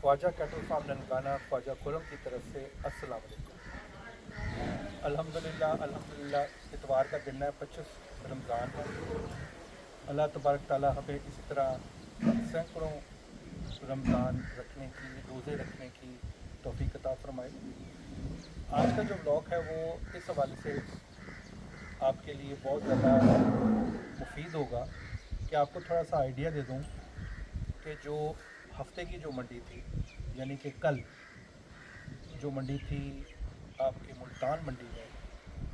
Khwaja cattle farm Nankana Khwaja Khurram की तरफ से अस्सलाम वालेकुम। अल्हम्दुलिल्लाह इतवार का दिन है, 25 रमज़ान है। अल्लाह तबारक ताला हमें इसी तरह सैकड़ों रमज़ान रखने की, रोज़े रखने की तौफीक अता फरमाए। आज का जो ब्लॉग है वो इस हवाले से आपके लिए बहुत ज़्यादा मुफीद होगा कि आपको थोड़ा सा आइडिया दे दूँ कि जो हफ्ते की जो मंडी थी, यानी कि कल जो मंडी थी आपके मुल्तान मंडी में,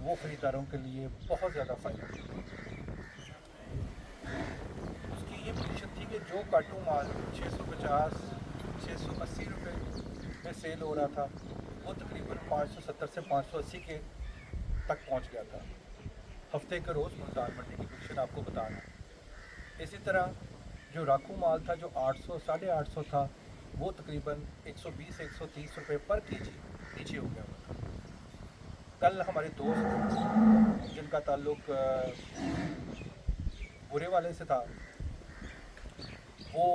वो ख़रीदारों के लिए बहुत ज़्यादा फ़ायदा थी। उसकी ये पोजीशन थी कि जो काटू माल 650 680 रुपये में सेल हो रहा था, वो तकरीबन 570 से 580 के तक पहुंच गया था। हफ्ते के रोज़ मुल्तान मंडी की पोजीशन आपको बताना। इसी तरह जो राखू माल था जो 800 850 था, वो तकरीबन 120 130 रुपये पर केजी नीचे हो गया हुआ था। कल हमारे दोस्त जिनका ताल्लुक बुरे वाले से था, वो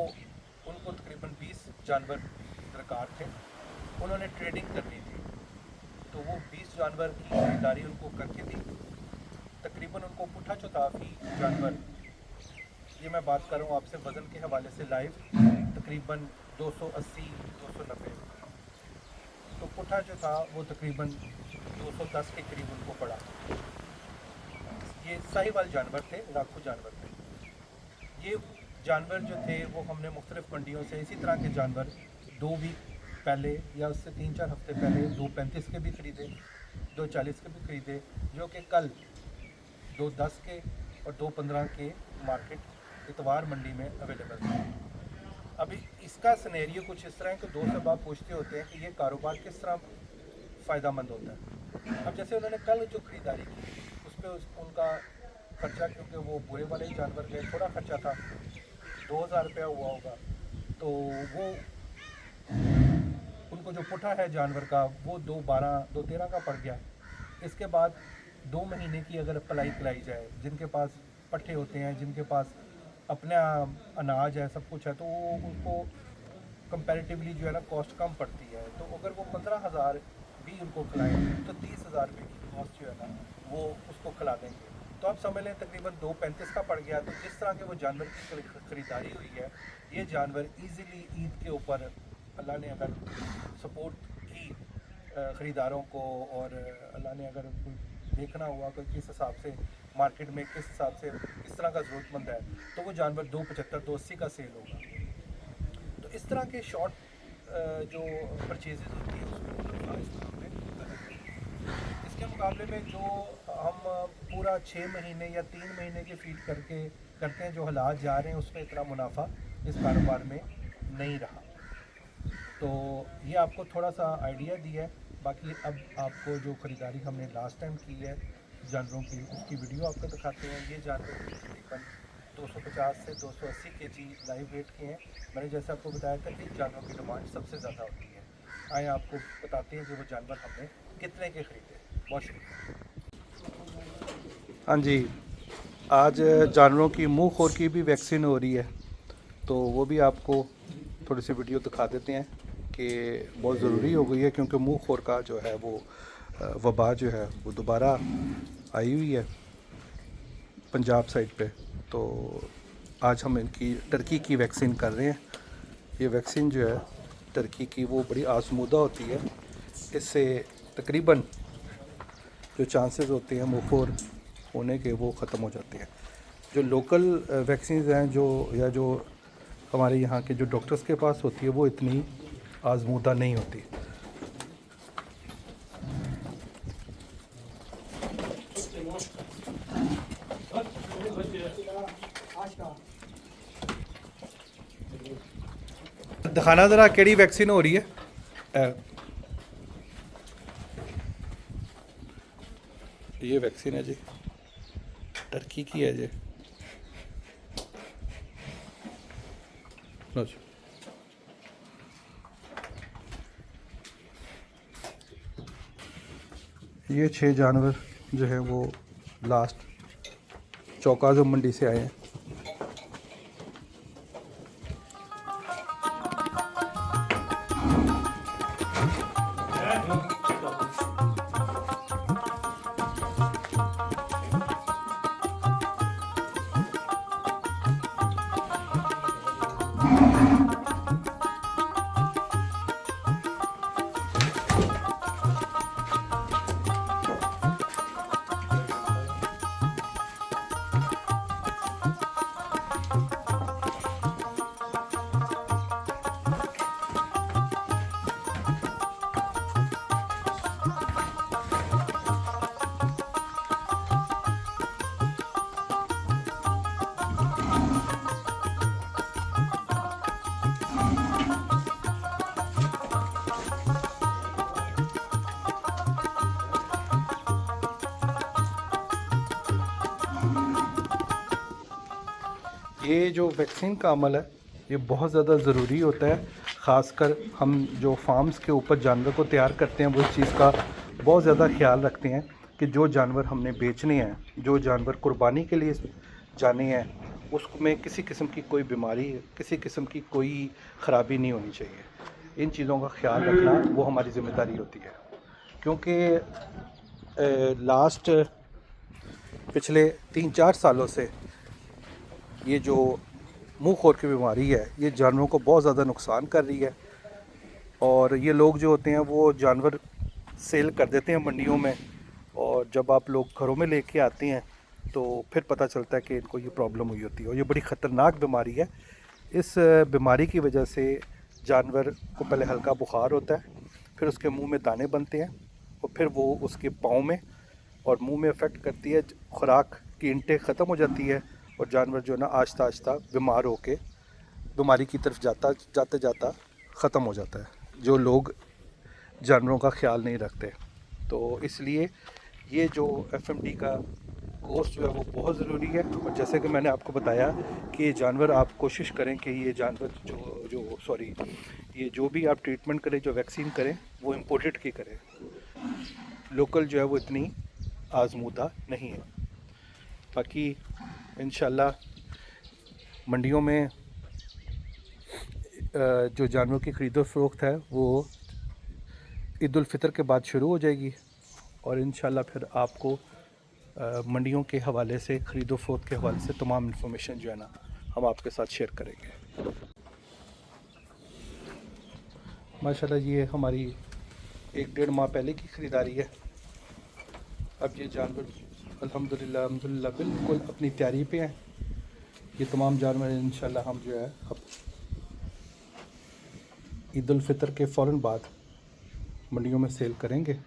उनको तकरीबन 20 जानवर दरकार थे, उन्होंने ट्रेडिंग करनी थी, तो वो 20 जानवर की खरीदारी उनको करके दी। तकरीबन उनको पुठा चौथाफी जानवर, ये मैं बात कर रहा हूँ आपसे वज़न के हवाले से लाइव, तकरीबन 280 290। तो पुठा जो था वो तकरीबन 210 के करीब उनको पड़ा। ये साहिवाल जानवर थे, लाखों जानवर थे। ये जानवर जो थे वो हमने मुख्तलिफ़ मंडियों से इसी तरह के जानवर 2 वीक पहले या उससे 3-4 हफ्ते पहले 235 के भी ख़रीदे, 240 के भी ख़रीदे, जो कि कल 210 के और 215 के मार्केट इतवार मंडी में अवेलेबल था। अभी इसका सिनेरियो कुछ इस तरह है कि दोस्त अब आप पूछते होते हैं कि ये कारोबार किस तरह फ़ायदा मंद होता है। अब जैसे उन्होंने कल जो ख़रीदारी की उस पर उनका ख़र्चा, क्योंकि वो बुरे वाले जानवर गए, थोड़ा ख़र्चा था, 2000 रुपया हुआ होगा, तो वो उनको जो पुठा है जानवर का वो 212 213 का पड़ गया। इसके बाद 2 महीने की अगर पलाई कराई जाए, जिनके पास पट्ठे होते हैं, जिनके पास अपना अनाज है, सब कुछ है, तो वो उनको कंपैरेटिवली जो है ना कॉस्ट कम पड़ती है। तो अगर वो 15,000 भी उनको खिलाएँ तो 30,000 रुपये की कॉस्ट जो है ना वो उसको खिला देंगे। तो आप समझ लें तकरीबन 235 का पड़ गया। तो जिस तरह के वो जानवर की ख़रीदारी हुई है, ये जानवर ईज़िली ईद के ऊपर अल्लाह ने अगर सपोर्ट की ख़रीदारों को, और अल्लाह ने अगर देखना हुआ कि किस हिसाब से मार्केट में किस हिसाब से किस तरह का ज़रूरतमंद है, तो वो जानवर 275 280 का सेल होगा। तो इस तरह के शॉर्ट जो परचेजेज होती है उसमें मुनाफा इस तरह पे होता है। इसके मुकाबले में जो हम पूरा 6 महीने या 3 महीने के फीड करके करते हैं, जो हालात जा रहे हैं, उसमें इतना मुनाफा इस कारोबार में नहीं रहा। तो ये आपको थोड़ा सा आइडिया दिया है। बाकी अब आपको जो ख़रीदारी हमने लास्ट टाइम की है जानवरों की, उसकी वीडियो आपको दिखाते हैं। ये जानवर तकरीबन 250 से 280 केजी लाइव वेट के हैं। मैंने जैसे आपको बताया था कि जानवरों की डिमांड सबसे ज़्यादा होती है। आए आपको बताते हैं कि वो जानवर हमने कितने के ख़रीदे। बहुत शुक्रिया। हाँ जी, आज जानवरों की मुँह खोर की भी वैक्सीन हो रही है, तो वो भी आपको थोड़ी सी वीडियो दिखा देते हैं कि बहुत ज़रूरी हो गई है, क्योंकि मुँह खोर का जो है वो वबा जो है वो दोबारा आई हुई है पंजाब साइड पे। तो आज हम इनकी टर्की की वैक्सीन कर रहे हैं। ये वैक्सीन जो है टर्की की वो बड़ी आजमूदा होती है, इससे तकरीबन जो चांसेस होते हैं मुँह खोर होने के वो ख़त्म हो जाते हैं। जो लोकल वैक्सीन हैं जो हमारे यहाँ के जो डॉक्टर्स के पास होती है वो इतनी आजमूदा नहीं होती। दिखाना ज़रा केड़ी वैक्सीन हो रही है। ये वैक्सीन है जी, टर्की की है जी। लो जी। ये 6 जानवर जो है वो लास्ट चौकाज़म मंडी से आए हैं। ये जो वैक्सीन का अमल है ये बहुत ज़्यादा ज़रूरी होता है, ख़ासकर हम जो फार्म्स के ऊपर जानवर को तैयार करते हैं वो इस चीज़ का बहुत ज़्यादा ख्याल रखते हैं कि जो जानवर हमने बेचने हैं, जो जानवर कुर्बानी के लिए जाने हैं, उसमें किसी किस्म की कोई बीमारी, किसी किस्म की कोई ख़राबी नहीं होनी चाहिए। इन चीज़ों का ख्याल रखना वो हमारी ज़िम्मेदारी होती है, क्योंकि लास्ट पिछले 3-4 सालों से ये जो मुँह खोर की बीमारी है ये जानवरों को बहुत ज़्यादा नुकसान कर रही है। और ये लोग जो होते हैं वो जानवर सेल कर देते हैं मंडियों में, और जब आप लोग घरों में लेके आते हैं तो फिर पता चलता है कि इनको ये प्रॉब्लम हुई होती है, और ये बड़ी ख़तरनाक बीमारी है। इस बीमारी की वजह से जानवर को पहले हल्का बुखार होता है, फिर उसके मुंह में दाने बनते हैं, और फिर वो उसके पाँव में और मुंह में अफेक्ट करती है, खुराक की इंटेक ख़त्म हो जाती है, और जानवर जो है ना आहिस्ता आहिस्ता बीमार होके बीमारी की तरफ जाते जाता ख़त्म हो जाता है, जो लोग जानवरों का ख्याल नहीं रखते। तो इसलिए ये जो एफएमडी का कोर्स जो है वो बहुत ज़रूरी है। और जैसे कि मैंने आपको बताया कि ये जानवर आप कोशिश करें कि ये जानवर ये जो भी आप ट्रीटमेंट करें, जो वैक्सीन करें, वो इम्पोर्टेड की करें। लोकल जो है वो इतनी आजमूदा नहीं है। बाकी इंशाल्लाह मंडियों में जो जानवरों की ख़रीदो फरोख्त है वो ईद उल फितर के बाद शुरू हो जाएगी, और इंशाल्लाह फिर आपको मंडियों के हवाले से, ख़रीदो फरोख्त के हवाले से तमाम इन्फॉर्मेशन जो है ना हम आपके साथ शेयर करेंगे। माशाल्लाह ये हमारी 1-1.5 माह पहले की ख़रीदारी है। अब ये जानवर अल्हम्दुलिल्लाह बिल्कुल अपनी तैयारी पे हैं। ये तमाम जानवर इंशाल्लाह हम जो है अब ईद उल फितर के फ़ौरन बाद मंडियों में सेल करेंगे।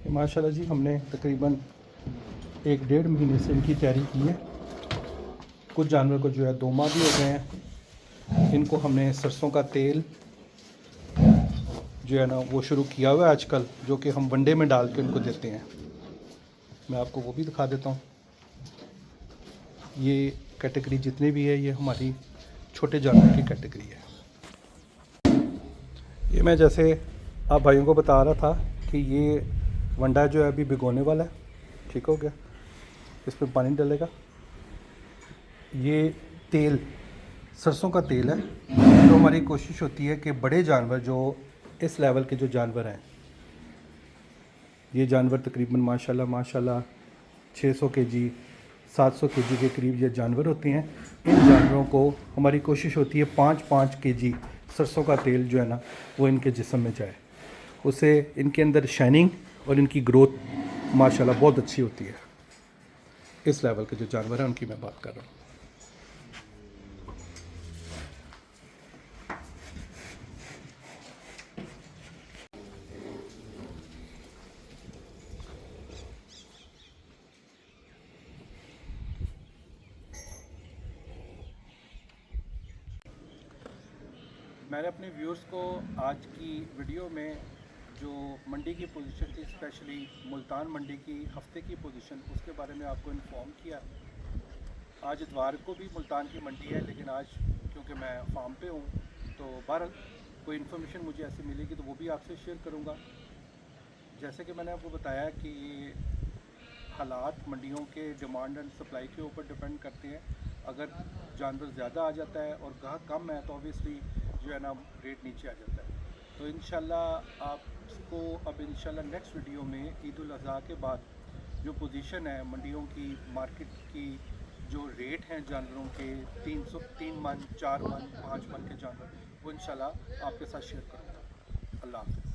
माशाल्लाह जी हमने तकरीबन 1-1.5 महीने से इनकी तैयारी की है। कुछ जानवर को जो है 2 माह भी हो गए हैं। इनको हमने सरसों का तेल जो है ना वो शुरू किया हुआ है आजकल, जो कि हम वनडे में डाल के इनको देते हैं। मैं आपको वो भी दिखा देता हूँ। ये कैटेगरी जितनी भी है ये हमारी छोटे जानवर की कैटेगरी है। ये मैं जैसे आप भाइयों को बता रहा था कि ये वंडा जो है अभी भिगोने वाला है, ठीक हो गया, इसमें पानी डलेगा। ये तेल सरसों का तेल है। तो हमारी कोशिश होती है कि बड़े जानवर जो इस लेवल के जो जानवर हैं, ये जानवर तकरीबन माशाल्लाह 600 केजी 700 केजी के करीब ये जानवर होते हैं। इन जानवरों को हमारी कोशिश होती है 5-5 केजी सरसों का तेल जो है ना वो इनके जिस्म में जाए, उससे इनके अंदर शाइनिंग और इनकी ग्रोथ माशाल्लाह बहुत अच्छी होती है। इस लेवल के जो जानवर हैं उनकी मैं बात कर रहा हूँ। मैंने अपने व्यूअर्स को आज की वीडियो में जो मंडी की पोजीशन थी, स्पेशली मुल्तान मंडी की हफ्ते की पोजीशन, उसके बारे में आपको इन्फॉर्म किया। आज इतवार को भी मुल्तान की मंडी है, लेकिन आज क्योंकि मैं फार्म पे हूँ तो बाहर कोई इन्फॉर्मेशन मुझे ऐसी मिलेगी तो वो भी आपसे शेयर करूँगा। जैसे कि मैंने आपको बताया कि ये हालात मंडियों के डिमांड एंड सप्लाई के ऊपर डिपेंड करते हैं। अगर जानवर ज़्यादा आ जाता है और गाहक कम है तो ऑब्वियसली जो है ना रेट नीचे आ जाता है। तो इंशाल्लाह आपको अब इंशाल्लाह नेक्स्ट वीडियो में ईद उल अज़हा के बाद जो पोजीशन है मंडियों की, मार्केट की, جو ریٹ ہیں جانوروں کے 3 من 4 من 5 من کے جانور وہ انشاءاللہ آپ کے ساتھ شیئر کروں گا. اللہ حافظ.